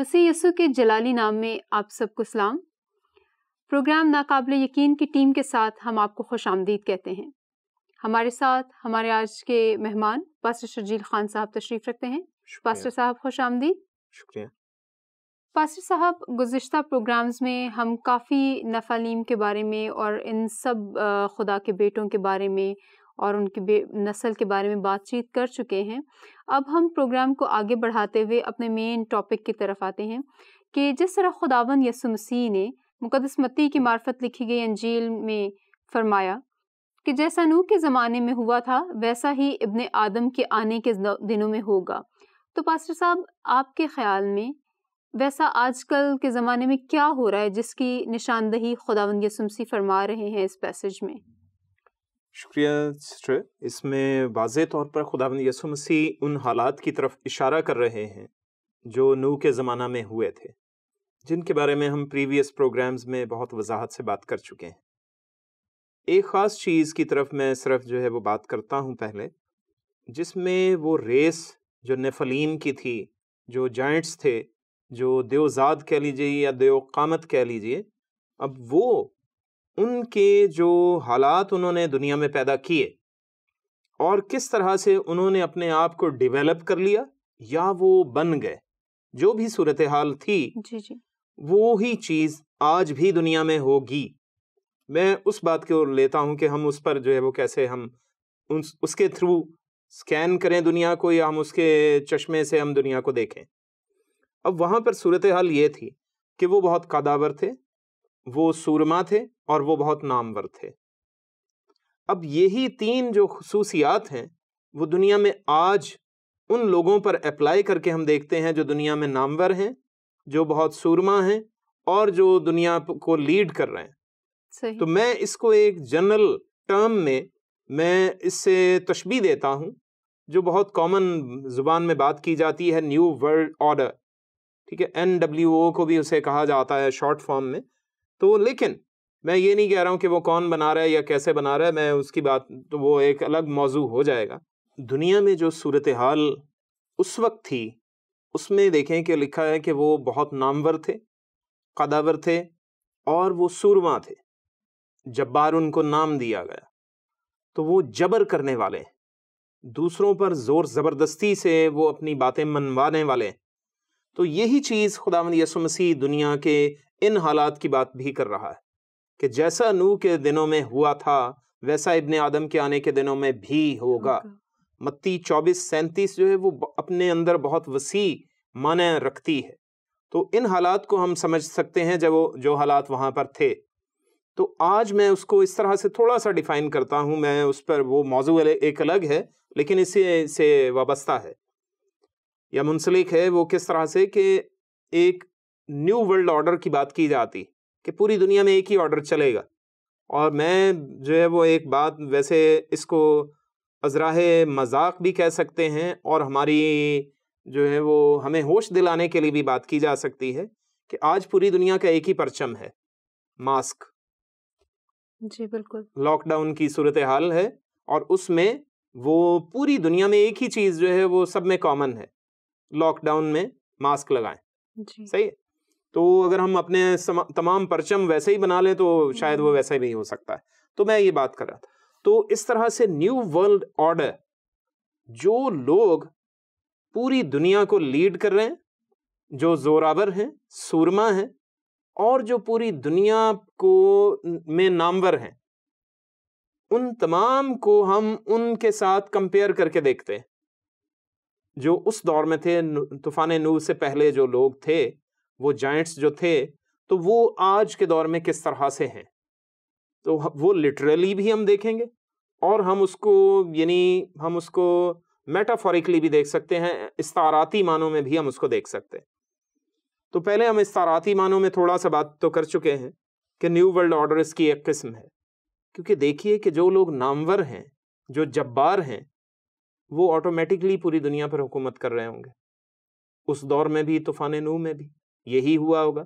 مسیح یسوع کے جلالی نام میں آپ سب کو سلام۔ پروگرام ناقابل یقین کی ٹیم کے ساتھ ہم آپ کو خوش آمدید کہتے ہیں۔ ہمارے ساتھ ہمارے آج کے مہمان پاسٹر شرجیل خان صاحب تشریف رکھتے ہیں۔ پاسٹر صاحب خوش آمدید۔ شکریہ پاسٹر صاحب، گزشتہ پروگرامز میں ہم کافی نفالیم کے بارے میں اور ان سب خدا کے بیٹوں کے بارے میں اور ان کی نسل کے بارے میں بات چیت کر چکے ہیں۔ اب ہم پروگرام کو آگے بڑھاتے ہوئے اپنے مین ٹاپک کی طرف آتے ہیں کہ جس طرح خداوند یسوع مسیح نے مقدس متی کی معرفت لکھی گئی انجیل میں فرمایا کہ جیسا نوح کے زمانے میں ہوا تھا ویسا ہی ابن آدم کے آنے کے دنوں میں ہوگا، تو پاسٹر صاحب آپ کے خیال میں ویسا آج کل کے زمانے میں کیا ہو رہا ہے جس کی نشاندہی خداوند یسوع مسیح فرما رہے ہیں اس پیسج میں؟ شکریہ سسٹر۔ اس میں واضح طور پر خداوند یسوع مسیح ان حالات کی طرف اشارہ کر رہے ہیں جو نوح کے زمانہ میں ہوئے تھے، جن کے بارے میں ہم پریویس پروگرامز میں بہت وضاحت سے بات کر چکے ہیں۔ ایک خاص چیز کی طرف میں صرف وہ بات کرتا ہوں پہلے، جس میں وہ ریس جو نفلیم کی تھی، جو جائنٹس تھے، جو دیوزاد کہہ لیجیے یا دیو قامت کہہ لیجیے، اب وہ ان کے جو حالات انہوں نے دنیا میں پیدا کیے اور کس طرح سے انہوں نے اپنے آپ کو ڈیولپ کر لیا یا وہ بن گئے، جو بھی صورتحال تھی جی وہی چیز آج بھی دنیا میں ہوگی۔ میں اس بات کو لیتا ہوں کہ ہم اس پر وہ کیسے ہم اس کے تھرو سکین کریں دنیا کو، یا ہم اس کے چشمے سے ہم دنیا کو دیکھیں۔ اب وہاں پر صورتحال یہ تھی کہ وہ بہت قاداور تھے، وہ سورما تھے اور وہ بہت نامور تھے۔ اب یہی تین جو خصوصیات ہیں وہ دنیا میں آج ان لوگوں پر اپلائی کر کے ہم دیکھتے ہیں جو دنیا میں نامور ہیں، جو بہت سورما ہیں اور جو دنیا کو لیڈ کر رہے ہیں۔ صحیح۔ تو میں اس کو ایک جنرل ٹرم میں اس سے تشبیہ دیتا ہوں جو بہت کامن زبان میں بات کی جاتی ہے، نیو ورلڈ آرڈر، ٹھیک ہے، NWO کو بھی اسے کہا جاتا ہے شارٹ فارم میں۔ تو لیکن میں یہ نہیں کہہ رہا ہوں کہ وہ کون بنا رہا ہے یا کیسے بنا رہا ہے، میں اس کی بات تو وہ ایک الگ موضوع ہو جائے گا۔ دنیا میں جو صورتحال اس وقت تھی اس میں دیکھیں کہ لکھا ہے کہ وہ بہت نامور تھے، قداور تھے اور وہ سورما تھے، جبار ان کو نام دیا گیا۔ تو وہ جبر کرنے والے ہیں، دوسروں پر زور زبردستی سے وہ اپنی باتیں منوانے والے ہیں۔ تو یہی چیز خداوند یسوع مسیح دنیا کے ان حالات کی بات بھی کر رہا ہے کہ جیسا نوح کے دنوں میں ہوا تھا ویسا ابن آدم کے آنے کے دنوں میں بھی ہوگا۔ متی 24:37 وہ اپنے اندر بہت وسیع معنی رکھتی ہے۔ تو ان حالات کو ہم سمجھ سکتے ہیں جو حالات وہاں پر تھے۔ تو آج میں اس کو اس طرح سے تھوڑا سا ڈیفائن کرتا ہوں، میں اس پر وہ موضوع ایک الگ ہے لیکن اس سے وابستہ ہے یا منسلک ہے۔ وہ کس طرح سے کہ ایک نیو ورلڈ آرڈر کی بات کی جاتی کہ پوری دنیا میں ایک ہی آرڈر چلے گا، اور میں وہ ایک بات ویسے اس کو ازراہ مذاق بھی کہہ سکتے ہیں اور ہماری وہ ہمیں ہوش دلانے کے لیے بھی بات کی جا سکتی ہے کہ آج پوری دنیا کا ایک ہی پرچم ہے، ماسک۔ جی بالکل۔ لاک ڈاؤن کی صورتحال ہے اور اس میں وہ پوری دنیا میں ایک ہی چیز وہ سب میں کامن ہے، لاک ڈاؤن میں ماسک لگائیں۔ جی صحیح ہے۔ تو اگر ہم اپنے تمام پرچم ویسے ہی بنا لیں تو شاید وہ ویسا ہی نہیں ہو سکتا ہے۔ تو میں یہ بات کر رہا تھا۔ تو اس طرح سے نیو ورلڈ آرڈر، جو لوگ پوری دنیا کو لیڈ کر رہے ہیں، جو زوراور ہیں، سورما ہیں اور جو پوری دنیا کو میں نامور ہیں، ان تمام کو ہم ان کے ساتھ کمپیئر کر کے دیکھتے ہیں جو اس دور میں تھے۔ طوفان نوح سے پہلے جو لوگ تھے، وہ جائنٹس جو تھے، تو وہ آج کے دور میں کس طرح سے ہیں۔ تو وہ لٹرلی بھی ہم دیکھیں گے اور ہم اس کو میٹافوریکلی بھی دیکھ سکتے ہیں، استعاراتی معنوں میں بھی ہم اس کو دیکھ سکتے ہیں۔ تو پہلے ہم استعاراتی معنوں میں تھوڑا سا بات تو کر چکے ہیں کہ نیو ورلڈ آرڈر اس کی ایک قسم ہے، کیونکہ دیکھیے کہ جو لوگ نامور ہیں، جو جبار ہیں، وہ آٹومیٹکلی پوری دنیا پر حکومت کر رہے ہوں گے۔ اس دور میں بھی، طوفان نوح میں بھی یہی ہوا ہوگا۔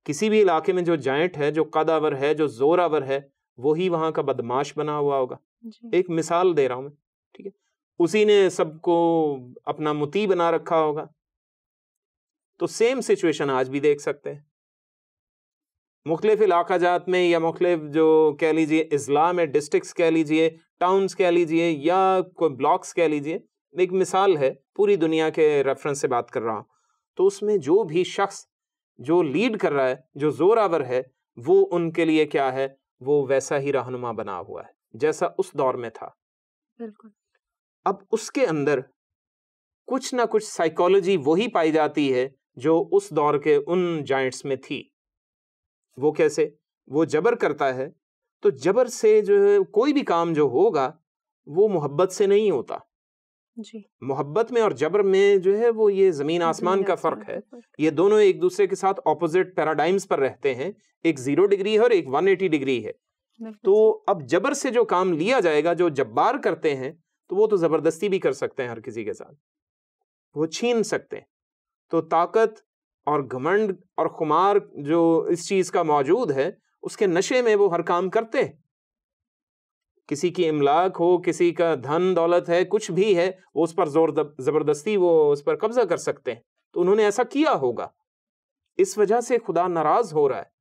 کسی بھی علاقے میں جو جائنٹ ہے، جو قداور ہے، جو زوراور ہے، وہی وہاں کا بدماش بنا ہوا ہوگا۔ ایک مثال دے رہا ہوں میں، ٹھیک ہے، اسی نے سب کو اپنا مطیع بنا رکھا ہوگا۔ تو سیم سچویشن آج بھی دیکھ سکتے ہیں مختلف علاقہ جات میں، یا مختلف جو کہہ لیجیے اضلاع میں، ڈسٹرکٹس کہہ لیجیے، ٹاؤنز کہہ لیجیے، یا کوئی بلاکس کہہ لیجیے. ایک مثال ہے، پوری دنیا کے ریفرنس سے بات کر رہا ہوں. تو اس میں جو بھی شخص جو لیڈ کر رہا ہے، جو زور آور ہے، وہ ان کے لیے کیا ہے، وہ ویسا ہی رہنما بنا ہوا ہے جیسا اس دور میں تھا. بالکل. اب اس کے اندر کچھ نہ کچھ سائیکالوجی وہی پائی جاتی ہے جو اس دور کے ان جائنٹس میں تھی. وہ کیسے؟ وہ جبر کرتا ہے، تو جبر سے جو ہے کوئی بھی کام جو ہوگا وہ محبت سے نہیں ہوتا. جی. محبت میں اور جبر میں جو ہے وہ یہ زمین آسمان کا فرق ہے. یہ دونوں ایک دوسرے کے ساتھ اپوزٹ پیراڈائمز پر رہتے ہیں. ایک 0 ڈگری ہے اور ایک 180 ڈگری ہے. تو اب جبر سے جو کام لیا جائے گا، جو جبار کرتے ہیں، تو وہ تو زبردستی بھی کر سکتے ہیں ہر کسی کے ساتھ، وہ چھین سکتے ہیں. تو طاقت اور گھمنڈ اور خمار جو اس چیز کا موجود ہے، اس کے نشے میں وہ ہر کام کرتے ہیں. کسی کی املاک ہو، کسی کا دھن دولت ہے، کچھ بھی ہے، وہ اس پر زبردستی وہ اس پر قبضہ کر سکتے ہیں. تو انہوں نے ایسا کیا ہوگا. اس وجہ سے خدا ناراض ہو رہا ہے،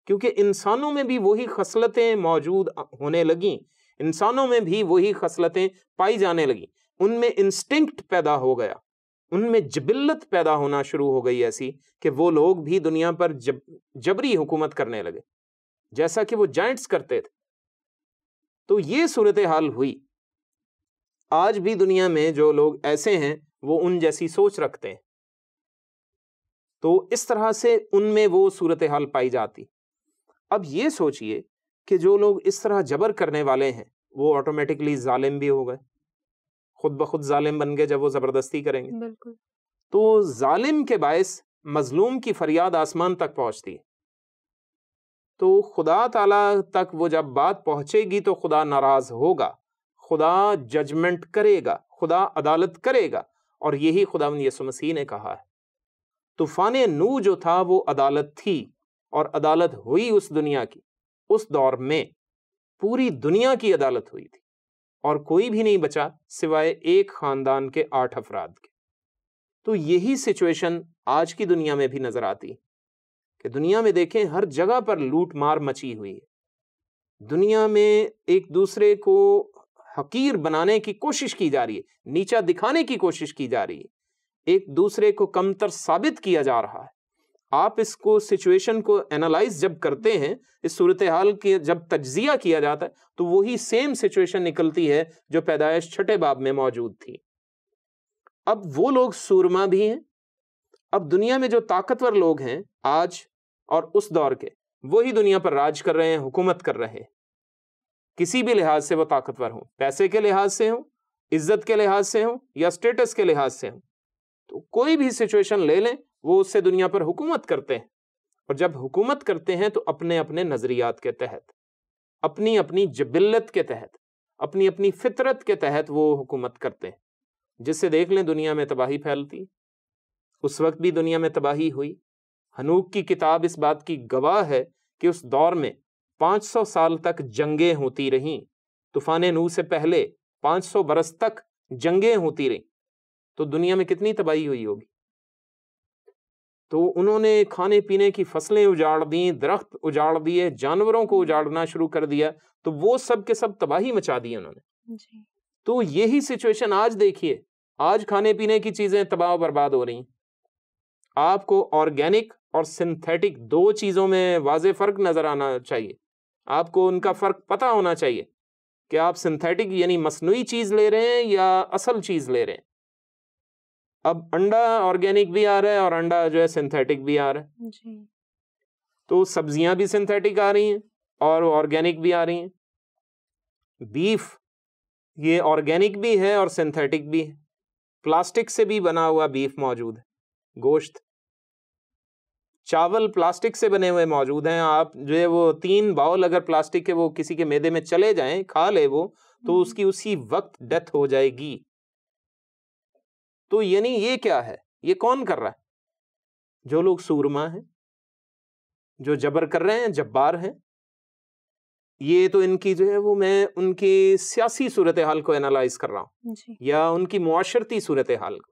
کیونکہ انسانوں میں بھی وہی خصلتیں موجود ہونے لگیں، انسانوں میں بھی وہی خصلتیں پائی جانے لگیں. ان میں انسٹنکٹ پیدا ہو گیا، ان میں جبلت پیدا ہونا شروع ہو گئی ایسی کہ وہ لوگ بھی دنیا پر جبری حکومت کرنے لگے جیسا کہ وہ جائنٹس کرتے تھے. تو یہ صورتحال ہوئی. آج بھی دنیا میں جو لوگ ایسے ہیں وہ ان جیسی سوچ رکھتے ہیں. تو اس طرح سے ان میں وہ صورتحال پائی جاتی. اب یہ سوچئے کہ جو لوگ اس طرح جبر کرنے والے ہیں وہ آٹومیٹکلی ظالم بھی ہو گئے، خود بخود ظالم بن گئے جب وہ زبردستی کریں گے. بالکل. تو ظالم کے باعث مظلوم کی فریاد آسمان تک پہنچتی ہے. تو خدا تعالیٰ تک وہ جب بات پہنچے گی تو خدا ناراض ہوگا، خدا ججمنٹ کرے گا، خدا عدالت کرے گا. اور یہی خداوند یسوع مسیح نے کہا ہے. طوفان نوح جو تھا وہ عدالت تھی، اور عدالت ہوئی اس دنیا کی. اس دور میں پوری دنیا کی عدالت ہوئی تھی، اور کوئی بھی نہیں بچا سوائے ایک خاندان کے 8 افراد کے. تو یہی سچویشن آج کی دنیا میں بھی نظر آتی ہے کہ دنیا میں دیکھیں ہر جگہ پر لوٹ مار مچی ہوئی ہے. دنیا میں ایک دوسرے کو حقیر بنانے کی کوشش کی جا رہی ہے، نیچا دکھانے کی کوشش کی جا رہی ہے، ایک دوسرے کو کمتر ثابت کیا جا رہا ہے. آپ اس کو سچویشن کو اینالائز جب کرتے ہیں، اس صورتحال کی جب تجزیہ کیا جاتا ہے، تو وہی سیم سچویشن نکلتی ہے جو پیدائش 6 باب میں موجود تھی. اب وہ لوگ سورما بھی ہیں. اب دنیا میں جو طاقتور لوگ ہیں آج اور اس دور کے، وہی دنیا پر راج کر رہے ہیں، حکومت کر رہے ہیں. کسی بھی لحاظ سے وہ طاقتور ہوں، پیسے کے لحاظ سے ہوں، عزت کے لحاظ سے ہوں، یا سٹیٹس کے لحاظ سے ہوں. تو کوئی بھی سچویشن لے لیں، وہ اس سے دنیا پر حکومت کرتے ہیں. اور جب حکومت کرتے ہیں تو اپنے اپنے نظریات کے تحت، اپنی اپنی جبلت کے تحت، اپنی اپنی فطرت کے تحت وہ حکومت کرتے ہیں. جس سے دیکھ لیں دنیا میں تباہی پھیلتی. اس وقت بھی دنیا میں تباہی ہوئی. حنوک کی کتاب اس بات کی گواہ ہے کہ اس دور میں 500 سال تک جنگیں ہوتی رہیں. طوفان نوح سے پہلے 500 برس تک جنگیں ہوتی رہیں. تو دنیا میں کتنی تباہی ہوئی ہوگی. تو انہوں نے کھانے پینے کی فصلیں اجاڑ دیں، درخت اجاڑ دیے، جانوروں کو اجاڑنا شروع کر دیا. تو وہ سب کے سب تباہی مچا دی انہوں نے. جی. تو یہی سچویشن آج دیکھیے، آج کھانے پینے کی چیزیں تباہ و برباد ہو رہی ہیں. آپ کو آرگینک اور سنتھیٹک 2 چیزوں میں واضح فرق نظر آنا چاہیے. آپ کو ان کا فرق پتہ ہونا چاہیے کہ آپ سنتھیٹک یعنی مصنوعی چیز لے رہے ہیں یا اصل چیز لے رہے ہیں. اب انڈا آرگینک بھی آ رہا ہے اور انڈا جو ہے سنتھیٹک بھی آ رہا ہے. جی. تو سبزیاں بھی سنتھیٹک آ رہی ہیں اور آرگینک بھی آ رہی ہیں. بیف یہ آرگینک بھی ہے اور سنتھیٹک بھی ہے. پلاسٹک سے بھی بنا ہوا بیف موجود ہے، گوشت. چاول پلاسٹک سے بنے ہوئے موجود ہیں. آپ جو ہے وہ 3 باؤل اگر پلاسٹک کے وہ کسی کے معدے میں چلے جائیں، کھا لے وہ، تو اس کی اسی وقت ڈیتھ ہو جائے گی. تو یعنی یہ کیا ہے؟ یہ کون کر رہا ہے؟ جو لوگ سورما ہیں، جو جبر کر رہے ہیں، جبار ہیں. یہ تو ان کی جو ہے وہ میں ان کی سیاسی صورتحال کو اینالائز کر رہا ہوں، جی. یا ان کی معاشرتی صورتحال کو.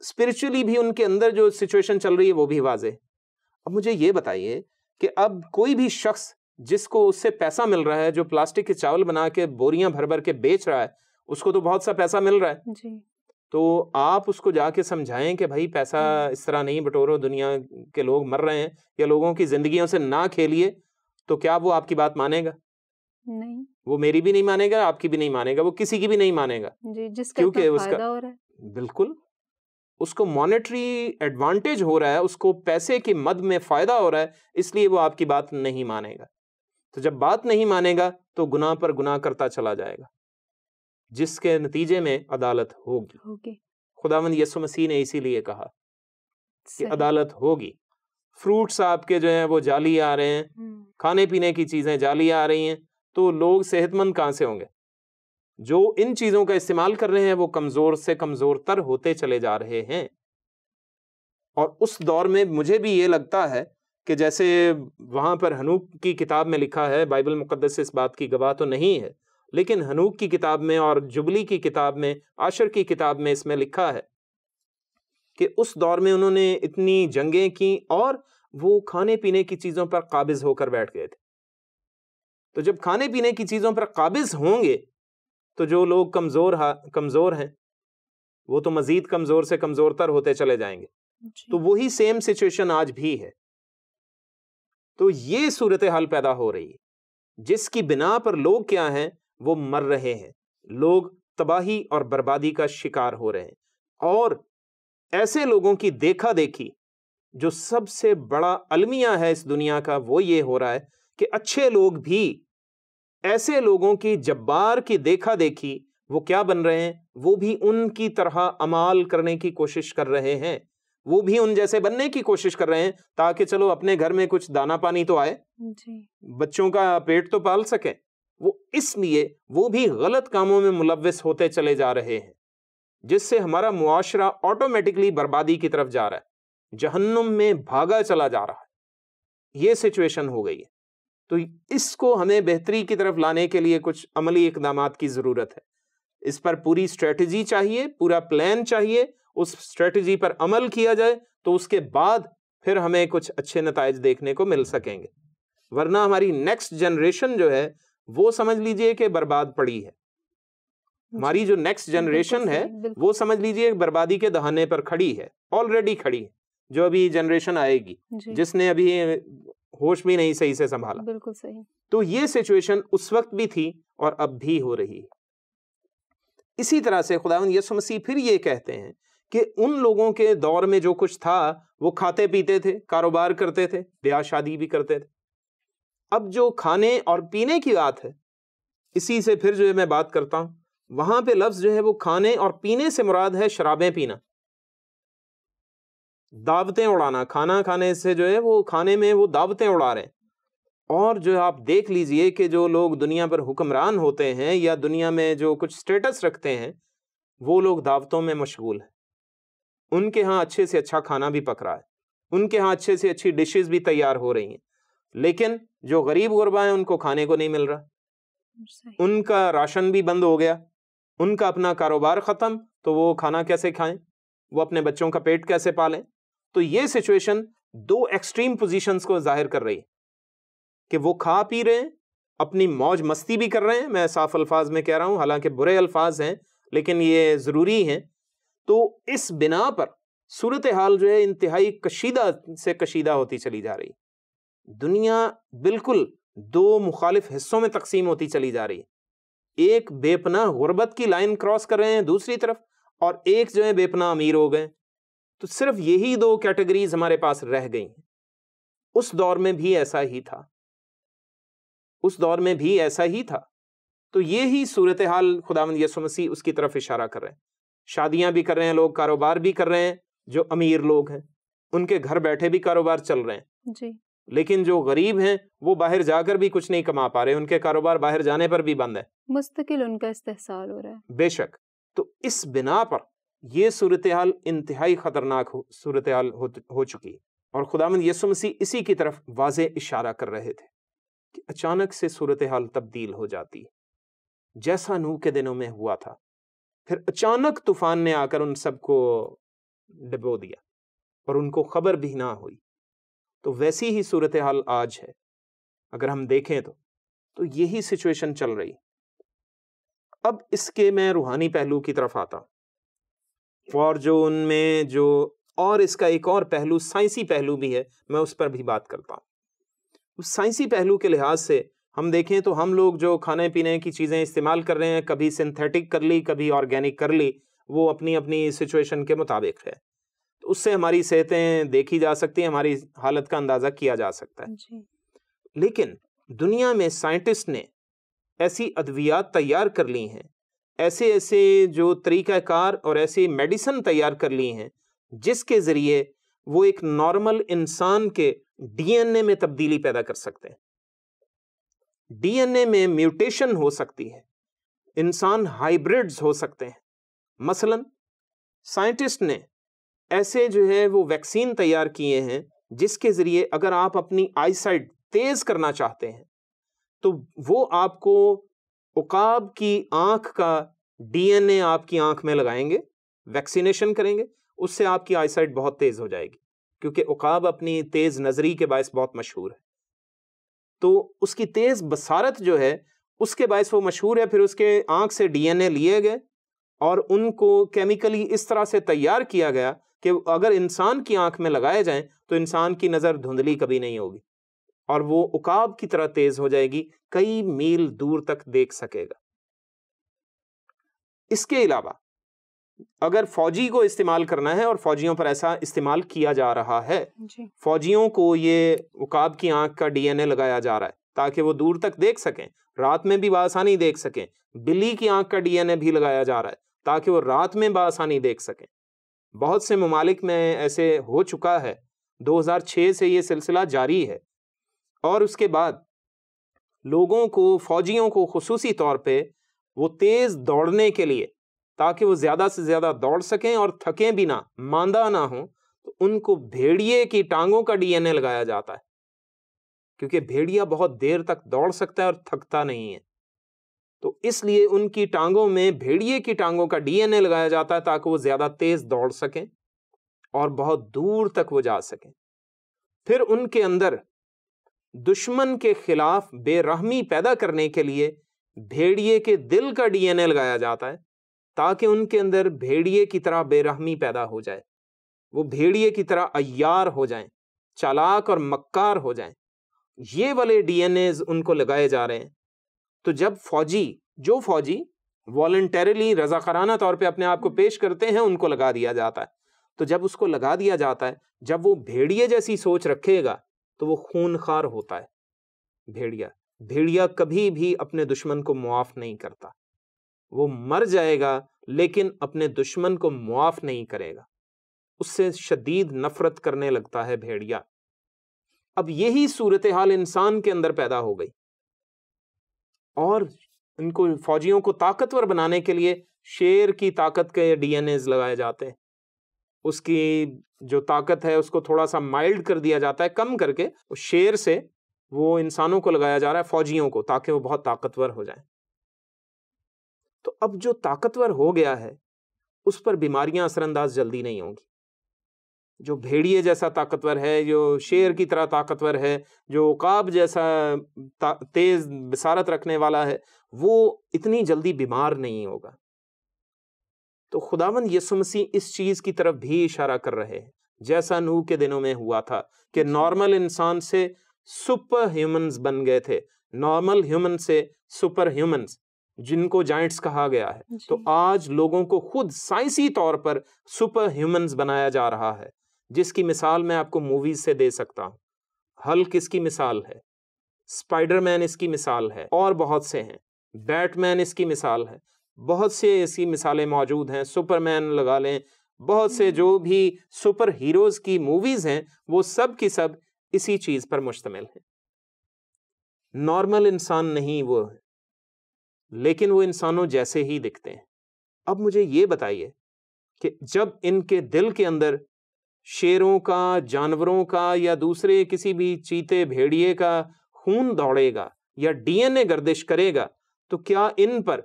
اسپرچولی بھی ان کے اندر جو سچویشن چل رہی ہے وہ بھی واضح ہے۔ اب مجھے یہ بتائیے کہ اب کوئی بھی شخص جس کو اس سے پیسہ مل رہا ہے، جو پلاسٹک کے چاول بنا کے بوریاں بھر بھر کے بیچ رہا ہے، اس کو تو بہت سا پیسہ مل رہا ہے جی، تو آپ اس کو جا کے سمجھائیں کہ بھائی پیسہ اس طرح نہیں بٹورو، دنیا کے لوگ مر رہے ہیں، یا لوگوں کی زندگیوں سے نہ کھیلیے، تو کیا وہ آپ کی بات مانے گا؟ نہیں وہ میری بھی نہیں مانے گا، آپ کی بھی نہیں مانے گا، وہ کسی کی بھی نہیں مانے گا، جی، جس کا کیونکہ اتنا اس کا فائدہ ہو رہا ہے۔ بالکل اس کو مانیٹری ایڈوانٹیج ہو رہا ہے، اس کو پیسے کی مد میں فائدہ ہو رہا ہے، اس لیے وہ آپ کی بات نہیں مانے گا۔ تو جب بات نہیں مانے گا تو گناہ پر گناہ کرتا چلا جائے گا، جس کے نتیجے میں عدالت ہوگی۔ خداوند یسوع مسیح نے اسی لیے کہا کہ صحیح۔ عدالت ہوگی۔ فروٹس آپ کے جو ہیں وہ جعلی آ رہے ہیں، کھانے پینے کی چیزیں جعلی آ رہی ہیں، تو لوگ صحت مند کہاں سے ہوں گے؟ جو ان چیزوں کا استعمال کر رہے ہیں وہ کمزور سے کمزور تر ہوتے چلے جا رہے ہیں۔ اور اس دور میں مجھے بھی یہ لگتا ہے کہ جیسے وہاں پر ہنوک کی کتاب میں لکھا ہے، بائبل مقدس اس بات کی گواہ تو نہیں ہے، لیکن ہنوک کی کتاب میں اور جبلی کی کتاب میں، عاشر کی کتاب میں اس میں لکھا ہے کہ اس دور میں انہوں نے اتنی جنگیں کی اور وہ کھانے پینے کی چیزوں پر قابض ہو کر بیٹھ گئے تھے۔ تو جب کھانے پینے کی چیزوں پر قابض ہوں گے تو جو لوگ کمزور ہیں وہ تو مزید کمزور سے کمزور تر ہوتے چلے جائیں گے۔ تو وہی سیم سچویشن آج بھی ہے۔ تو یہ صورتحال پیدا ہو رہی ہے جس کی بنا پر لوگ کیا ہیں، وہ مر رہے ہیں، لوگ تباہی اور بربادی کا شکار ہو رہے ہیں۔ اور ایسے لوگوں کی دیکھا دیکھی، جو سب سے بڑا المیہ ہے اس دنیا کا، وہ یہ ہو رہا ہے کہ اچھے لوگ بھی ایسے لوگوں کی جبار کی دیکھا دیکھی وہ کیا بن رہے ہیں، وہ بھی ان کی طرح اعمال کرنے کی کوشش کر رہے ہیں، وہ بھی ان جیسے بننے کی کوشش کر رہے ہیں تاکہ چلو اپنے گھر میں کچھ دانا پانی تو آئے، بچوں کا پیٹ تو پال سکیں۔ وہ اس لیے وہ بھی غلط کاموں میں ملوث ہوتے چلے جا رہے ہیں، جس سے ہمارا معاشرہ آٹومیٹکلی بربادی کی طرف جا رہا ہے، جہنم میں بھاگا چلا جا رہا ہے۔ یہ سچویشن ہو گئی ہے۔ تو اس کو ہمیں بہتری کی طرف لانے کے لیے کچھ عملی اقدامات کی ضرورت ہے۔ اس پر پوری اسٹریٹجی چاہیے، پورا پلان چاہیے، اس اسٹریٹجی پر عمل کیا جائے تو اس کے بعد پھر ہمیں کچھ اچھے نتائج دیکھنے کو مل سکیں گے۔ ورنہ ہماری نیکسٹ جنریشن جو ہے وہ سمجھ لیجئے کہ برباد پڑی ہے۔ ہماری جو نیکسٹ جنریشن ہے وہ سمجھ لیجئے بربادی کے دہانے پر کھڑی ہے، آلریڈی کھڑی ہے۔ جو ابھی جنریشن آئے گی جس نے ابھی ہوش بھی نہیں صحیح سے سنبھالا، بالکل صحیح۔ تو یہ سچویشن اس وقت بھی تھی اور اب بھی ہو رہی ہے۔ اسی طرح سے خداوند یسوع مسیح پھر یہ کہتے ہیں کہ ان لوگوں کے دور میں جو کچھ تھا وہ کھاتے پیتے تھے، کاروبار کرتے تھے، بیاہ شادی بھی کرتے تھے۔ اب جو کھانے اور پینے کی بات ہے، اسی سے پھر جو ہے میں بات کرتا ہوں، وہاں پہ لفظ جو ہے وہ کھانے اور پینے سے مراد ہے شرابیں پینا، دعوتیں اڑانا۔ کھانا کھانے سے جو ہے وہ کھانے میں وہ دعوتیں اڑا رہے ہیں۔ اور جو آپ دیکھ لیجئے کہ جو لوگ دنیا پر حکمران ہوتے ہیں یا دنیا میں جو کچھ سٹیٹس رکھتے ہیں، وہ لوگ دعوتوں میں مشغول ہیں۔ ان کے ہاں اچھے سے اچھا کھانا بھی پک رہا ہے، ان کے ہاں اچھے سے اچھی ڈشز بھی تیار ہو رہی ہیں، لیکن جو غریب غربا ہیں ان کو کھانے کو نہیں مل رہا، ان کا راشن بھی بند ہو گیا، ان کا اپنا کاروبار ختم، تو وہ کھانا کیسے کھائیں، وہ اپنے بچوں کا پیٹ کیسے پالیں؟ تو یہ سچویشن دو ایکسٹریم پوزیشنز کو ظاہر کر رہی ہے کہ وہ کھا پی رہے ہیں، اپنی موج مستی بھی کر رہے ہیں۔ میں صاف الفاظ میں کہہ رہا ہوں، حالانکہ برے الفاظ ہیں لیکن یہ ضروری ہیں۔ تو اس بنا پر صورتحال جو ہے انتہائی کشیدہ سے کشیدہ ہوتی چلی جا رہی ہے۔ دنیا بالکل دو مخالف حصوں میں تقسیم ہوتی چلی جا رہی ہے۔ ایک بے پناہ غربت کی لائن کراس کر رہے ہیں دوسری طرف، اور ایک جو ہے بے پناہ امیر ہو گئے۔ تو صرف یہی دو کیٹیگریز ہمارے پاس رہ گئی ہیں۔ اس دور میں بھی ایسا ہی تھا، اس دور میں بھی ایسا ہی تھا۔ تو یہی صورتحال خداوند یسوع مسیح اس کی طرف اشارہ کر رہے ہیں۔ شادیاں بھی کر رہے ہیں لوگ، کاروبار بھی کر رہے ہیں، جو امیر لوگ ہیں ان کے گھر بیٹھے بھی کاروبار چل رہے ہیں جی، لیکن جو غریب ہیں وہ باہر جا کر بھی کچھ نہیں کما پا رہے، ان کے کاروبار باہر جانے پر بھی بند ہے، مستقل ان کا استحصال ہو رہا ہے۔ بے شک۔ تو اس بنا پر یہ صورتحال انتہائی خطرناک صورتحال ہو چکی ہے، اور خداوند یسوع مسیح اسی کی طرف واضح اشارہ کر رہے تھے کہ اچانک سے صورتحال تبدیل ہو جاتی ہے، جیسا نوح کے دنوں میں ہوا تھا۔ پھر اچانک طوفان نے آ کر ان سب کو ڈبو دیا اور ان کو خبر بھی نہ ہوئی. تو ویسی ہی صورتحال آج ہے. اگر ہم دیکھیں تو یہی سچویشن چل رہی. اب اس کے میں روحانی پہلو کی طرف آتا ہوں، اور جو ان میں جو اور اس کا ایک اور پہلو سائنسی پہلو بھی ہے، میں اس پر بھی بات کرتا ہوں. اس سائنسی پہلو کے لحاظ سے ہم دیکھیں تو ہم لوگ جو کھانے پینے کی چیزیں استعمال کر رہے ہیں، کبھی سنتھیٹک کر لی، کبھی آرگینک کر لی، وہ اپنی اپنی سچویشن کے مطابق ہے. تو اس سے ہماری صحتیں دیکھی جا سکتی ہیں، ہماری حالت کا اندازہ کیا جا سکتا ہے. جی. لیکن دنیا میں سائنٹسٹ نے ایسی ادویات تیار کر لی ہیں، ایسے جو طریقہ کار اور ایسی میڈیسن تیار کر لی ہیں جس کے ذریعے وہ ایک نارمل انسان کے ڈی این اے میں تبدیلی پیدا کر سکتے ہیں. ڈی این اے میں میوٹیشن ہو سکتی ہے، انسان ہائیبرڈز ہو سکتے ہیں. مثلا سائنٹسٹ نے ایسے جو ہے وہ ویکسین تیار کیے ہیں جس کے ذریعے اگر آپ اپنی آئی سائٹ تیز کرنا چاہتے ہیں تو وہ آپ کو عقاب کی آنکھ کا ڈی این اے آپ کی آنکھ میں لگائیں گے، ویکسینیشن کریں گے، اس سے آپ کی آئی سائٹ بہت تیز ہو جائے گی، کیونکہ عقاب اپنی تیز نظری کے باعث بہت مشہور ہے. تو اس کی تیز بصارت جو ہے اس کے باعث وہ مشہور ہے. پھر اس کے آنکھ سے ڈی این اے لیے گئے اور ان کو کیمیکلی اس طرح سے تیار کیا گیا کہ اگر انسان کی آنکھ میں لگائے جائیں تو انسان کی نظر دھندلی کبھی نہیں ہوگی اور وہ عقاب کی طرح تیز ہو جائے گی، کئی میل دور تک دیکھ سکے گا. اس کے علاوہ اگر فوجی کو استعمال کرنا ہے، اور فوجیوں پر ایسا استعمال کیا جا رہا ہے، فوجیوں کو یہ عقاب کی آنکھ کا ڈی این اے لگایا جا رہا ہے تاکہ وہ دور تک دیکھ سکیں، رات میں بھی بآسانی دیکھ سکیں. بلی کی آنکھ کا ڈی این اے بھی لگایا جا رہا ہے تاکہ وہ رات میں بآسانی دیکھ سکیں. بہت سے ممالک میں ایسے ہو چکا ہے، 2006 سے یہ سلسلہ جاری ہے. اور اس کے بعد لوگوں کو، فوجیوں کو خصوصی طور پہ وہ تیز دوڑنے کے لیے، تاکہ وہ زیادہ سے زیادہ دوڑ سکیں اور تھکیں بھی نہ، ماندہ نہ ہوں، تو ان کو بھیڑیے کی ٹانگوں کا ڈی این اے لگایا جاتا ہے، کیونکہ بھیڑیا بہت دیر تک دوڑ سکتا ہے اور تھکتا نہیں ہے. تو اس لیے ان کی ٹانگوں میں بھیڑیے کی ٹانگوں کا ڈی این اے لگایا جاتا ہے تاکہ وہ زیادہ تیز دوڑ سکیں اور بہت دور تک وہ جا سکیں. پھر ان کے اندر دشمن کے خلاف بے رحمی پیدا کرنے کے لیے بھیڑیے کے دل کا ڈی این اے لگایا جاتا ہے تاکہ ان کے اندر بھیڑیے کی طرح بے رحمی پیدا ہو جائے، وہ بھیڑیے کی طرح عیار ہو جائیں، چالاک اور مکار ہو جائیں. یہ والے ڈی این ایز ان کو لگائے جا رہے ہیں. تو جب جو فوجی والنٹیرلی رضاکارانہ طور پہ اپنے آپ کو پیش کرتے ہیں، ان کو لگا دیا جاتا ہے. تو جب اس کو لگا دیا جاتا ہے، جب وہ بھیڑیے جیسی سوچ رکھے گا تو وہ خونخوار ہوتا ہے. بھیڑیا کبھی بھی اپنے دشمن کو معاف نہیں کرتا، وہ مر جائے گا لیکن اپنے دشمن کو معاف نہیں کرے گا، اس سے شدید نفرت کرنے لگتا ہے بھیڑیا. اب یہی صورتحال انسان کے اندر پیدا ہو گئی، اور ان کو فوجیوں کو طاقتور بنانے کے لیے شیر کی طاقت کے ڈی این ایز لگائے جاتے ہیں. اس کی جو طاقت ہے اس کو تھوڑا سا مائلڈ کر دیا جاتا ہے، کم کر کے شیر سے وہ انسانوں کو لگایا جا رہا ہے، فوجیوں کو، تاکہ وہ بہت طاقتور ہو جائیں. تو اب جو طاقتور ہو گیا ہے اس پر بیماریاں اثر انداز جلدی نہیں ہوں گی. جو بھیڑیے جیسا طاقتور ہے، جو شیر کی طرح طاقتور ہے، جو عقاب جیسا تیز بصارت رکھنے والا ہے، وہ اتنی جلدی بیمار نہیں ہوگا. تو خداوند یسوع مسیح اس چیز کی طرف بھی اشارہ کر رہے ہیں، جیسا نوح کے دنوں میں ہوا تھا کہ نارمل انسان سے سپر ہیومنز بن گئے تھے، نارمل ہیومن سے سپر ہیومنز، جن کو جائنٹس کہا گیا ہے. تو آج لوگوں کو خود سائنسی طور پر سپر ہیومنز بنایا جا رہا ہے، جس کی مثال میں آپ کو موویز سے دے سکتا ہوں. ہلک اس کی مثال ہے، اسپائڈر مین اس کی مثال ہے، اور بہت سے ہیں. بیٹ مین اس کی مثال ہے. بہت سے ایسی مثالیں موجود ہیں، سپر مین لگا لیں، بہت سے جو بھی سپر ہیروز کی موویز ہیں وہ سب کی سب اسی چیز پر مشتمل ہیں. نارمل انسان نہیں وہ ہے، لیکن وہ انسانوں جیسے ہی دکھتے ہیں. اب مجھے یہ بتائیے کہ جب ان کے دل کے اندر شیروں کا، جانوروں کا، یا دوسرے کسی بھی چیتے بھیڑیے کا خون دوڑے گا یا ڈی این اے گردش کرے گا تو کیا ان پر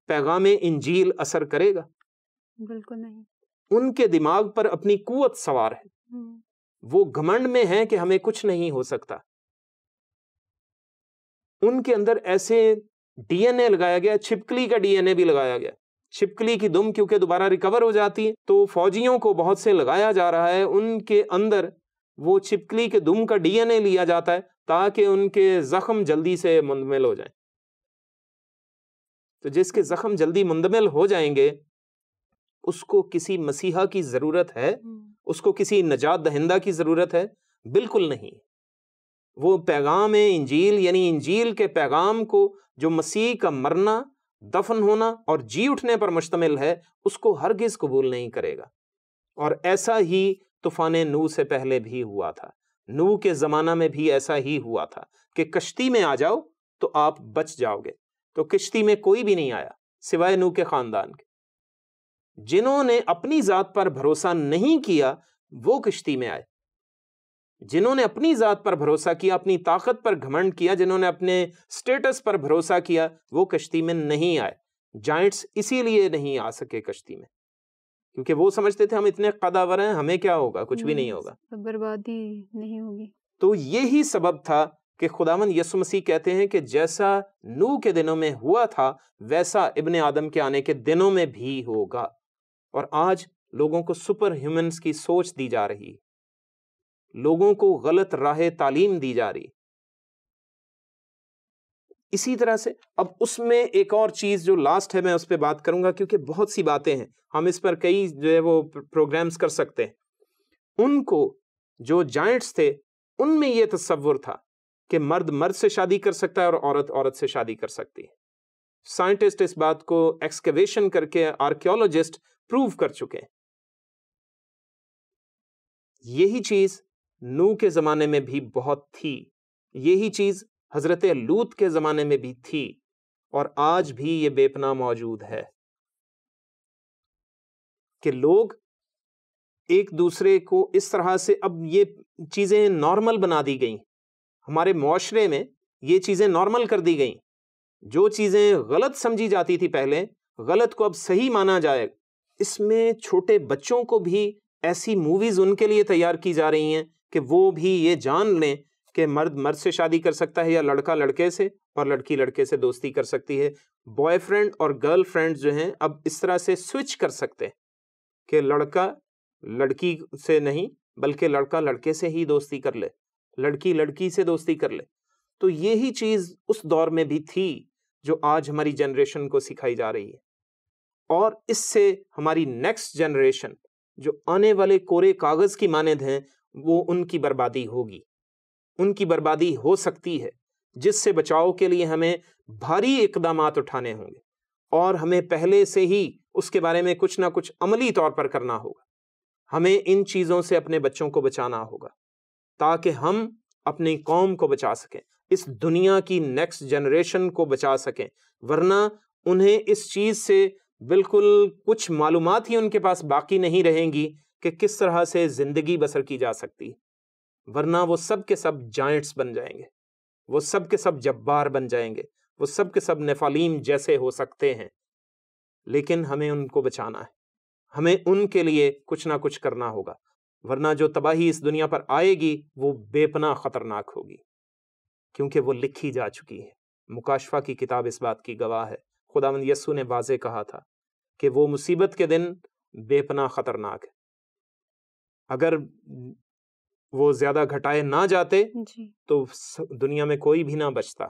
پیغام انجیل اثر کرے گا؟ بالکل نہیں. ان کے دماغ پر اپنی قوت سوار ہے، وہ گھمنڈ میں ہیں کہ ہمیں کچھ نہیں ہو سکتا. ان کے اندر ایسے ڈی این اے لگایا گیا، چھپکلی کا ڈی این اے بھی لگایا گیا. چھپکلی کی دم کیونکہ دوبارہ ریکور ہو جاتی ہے، تو فوجیوں کو بہت سے لگایا جا رہا ہے، ان کے اندر وہ چھپکلی کے دم کا ڈی این اے لیا جاتا ہے تاکہ ان کے زخم جلدی سے مندمل ہو جائیں. تو جس کے زخم جلدی مندمل ہو جائیں گے اس کو کسی مسیحا کی ضرورت ہے؟ اس کو کسی نجات دہندہ کی ضرورت ہے؟ بالکل نہیں. وہ پیغام انجیل، یعنی انجیل کے پیغام کو جو مسیح کا مرنا، دفن ہونا اور جی اٹھنے پر مشتمل ہے، اس کو ہرگز قبول نہیں کرے گا. اور ایسا ہی طوفان نوح سے پہلے بھی ہوا تھا. نوح کے زمانہ میں بھی ایسا ہی ہوا تھا کہ کشتی میں آ جاؤ تو آپ بچ جاؤ گے. تو کشتی میں کوئی بھی نہیں آیا سوائے نوح کے خاندان کے. جنہوں نے اپنی ذات پر بھروسہ نہیں کیا وہ کشتی میں آئے. جنہوں نے اپنی ذات پر بھروسہ کیا، اپنی طاقت پر گھمنڈ کیا، جنہوں نے اپنے سٹیٹس پر بھروسہ کیا، وہ کشتی میں نہیں آئے. جائنٹس اسی لیے نہیں آ سکے کشتی میں کیونکہ وہ سمجھتے تھے ہم اتنے قداور ہیں، ہمیں کیا ہوگا، کچھ بھی نہیں ہوگا، بربادی نہیں ہوگی. تو یہی سبب تھا کہ خداوند یسوع مسیح کہتے ہیں کہ جیسا نوح کے دنوں میں ہوا تھا ویسا ابن آدم کے آنے کے دنوں میں بھی ہوگا. اور آج لوگوں کو سپر ہیومنز کی سوچ دی جا رہی، لوگوں کو غلط راہ تعلیم دی جا رہی. اسی طرح سے اب اس میں ایک اور چیز جو لاسٹ ہے میں اس پہ بات کروں گا کیونکہ بہت سی باتیں ہیں، ہم اس پر کئی جو ہے وہ پروگرامز کر سکتے ہیں. ان کو جو جائنٹس تھے ان میں یہ تصور تھا کہ مرد مرد سے شادی کر سکتا ہے اور عورت عورت سے شادی کر سکتی ہے. سائنٹسٹ اس بات کو ایکسکیویشن کر کے، آرکیولوجسٹ پروو کر چکے ہیں. یہی چیز نوح کے زمانے میں بھی بہت تھی، یہی چیز حضرت لوط کے زمانے میں بھی تھی، اور آج بھی یہ بے پناہ موجود ہے کہ لوگ ایک دوسرے کو اس طرح سے، اب یہ چیزیں نارمل بنا دی گئیں ہمارے معاشرے میں، یہ چیزیں نارمل کر دی گئیں. جو چیزیں غلط سمجھی جاتی تھی پہلے، غلط کو اب صحیح مانا جائے. اس میں چھوٹے بچوں کو بھی ایسی موویز ان کے لیے تیار کی جا رہی ہیں کہ وہ بھی یہ جان لیں کہ مرد مرد سے شادی کر سکتا ہے یا لڑکا لڑکے سے اور لڑکی لڑکے سے دوستی کر سکتی ہے. بوائے فرینڈ اور گرل فرینڈ جو ہیں اب اس طرح سے سوئچ کر سکتے ہیں کہ لڑکا لڑکی سے نہیں بلکہ لڑکا لڑکے سے ہی دوستی کر لے، لڑکی لڑکی سے دوستی کر لے. تو یہی چیز اس دور میں بھی تھی جو آج ہماری جنریشن کو سکھائی جا رہی ہے. اور اس سے ہماری نیکسٹ جنریشن جو آنے والے کورے کاغذ کی مانند ہیں، وہ ان کی بربادی ہوگی، ان کی بربادی ہو سکتی ہے، جس سے بچاؤ کے لیے ہمیں بھاری اقدامات اٹھانے ہوں گے اور ہمیں پہلے سے ہی اس کے بارے میں کچھ نہ کچھ عملی طور پر کرنا ہوگا. ہمیں ان چیزوں سے اپنے بچوں کو بچانا ہوگا تاکہ ہم اپنی قوم کو بچا سکیں، اس دنیا کی نیکسٹ جنریشن کو بچا سکیں. ورنہ انہیں اس چیز سے بالکل کچھ معلومات ہی ان کے پاس باقی نہیں رہیں گی کہ کس طرح سے زندگی بسر کی جا سکتی. ورنہ وہ سب کے سب جائنٹس بن جائیں گے، وہ سب کے سب جبار بن جائیں گے، وہ سب کے سب نفالیم جیسے ہو سکتے ہیں. لیکن ہمیں ان کو بچانا ہے، ہمیں ان کے لیے کچھ نہ کچھ کرنا ہوگا. ورنہ جو تباہی اس دنیا پر آئے گی وہ بے پناہ خطرناک ہوگی کیونکہ وہ لکھی جا چکی ہے. مکاشفہ کی کتاب اس بات کی گواہ ہے. خداوند یسوع نے واضح کہا تھا کہ وہ مصیبت کے دن بے پناہ خطرناک ہے. اگر وہ زیادہ گھٹائے نہ جاتے تو دنیا میں کوئی بھی نہ بچتا.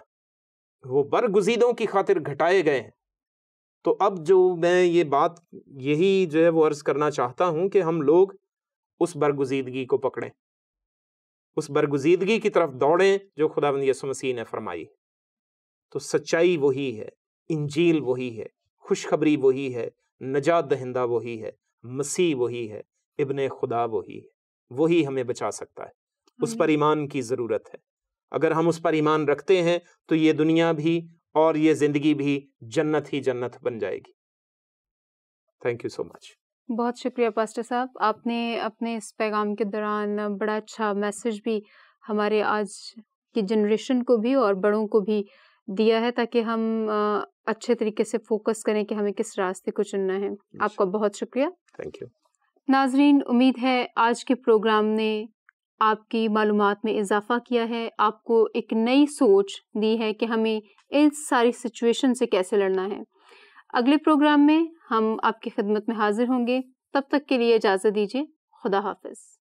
وہ برگزیدوں کی خاطر گھٹائے گئے ہیں. تو اب جو میں یہ بات یہی جو ہے وہ عرض کرنا چاہتا ہوں کہ ہم لوگ اس برگزیدگی کو پکڑیں، اس برگزیدگی کی طرف دوڑیں جو خداوند یسوع مسیح نے فرمائی. تو سچائی وہی ہے، انجیل وہی ہے، خوشخبری وہی ہے، نجات دہندہ وہی ہے، مسیح وہی ہے، ابن خدا وہی ہے. وہی ہمیں بچا سکتا ہے. اس پر ایمان کی ضرورت ہے. اگر ہم اس پر ایمان رکھتے ہیں تو یہ دنیا بھی اور یہ زندگی بھی جنت ہی جنت بن جائے گی. تھینک یو سو مچ. بہت شکریہ پاسٹر صاحب، آپ نے اپنے اس پیغام کے دوران بڑا اچھا میسج بھی ہمارے آج کی جنریشن کو بھی اور بڑوں کو بھی دیا ہے تاکہ ہم اچھے طریقے سے فوکس کریں کہ ہمیں کس راستے کو چننا ہے. آپ کا بہت شکریہ. Thank you. ناظرین، امید ہے آج کے پروگرام نے آپ کی معلومات میں اضافہ کیا ہے، آپ کو ایک نئی سوچ دی ہے کہ ہمیں اس ساری سچویشن سے کیسے لڑنا ہے۔ اگلے پروگرام میں ہم آپ کی خدمت میں حاضر ہوں گے، تب تک کے لیے اجازت دیجیے، خدا حافظ۔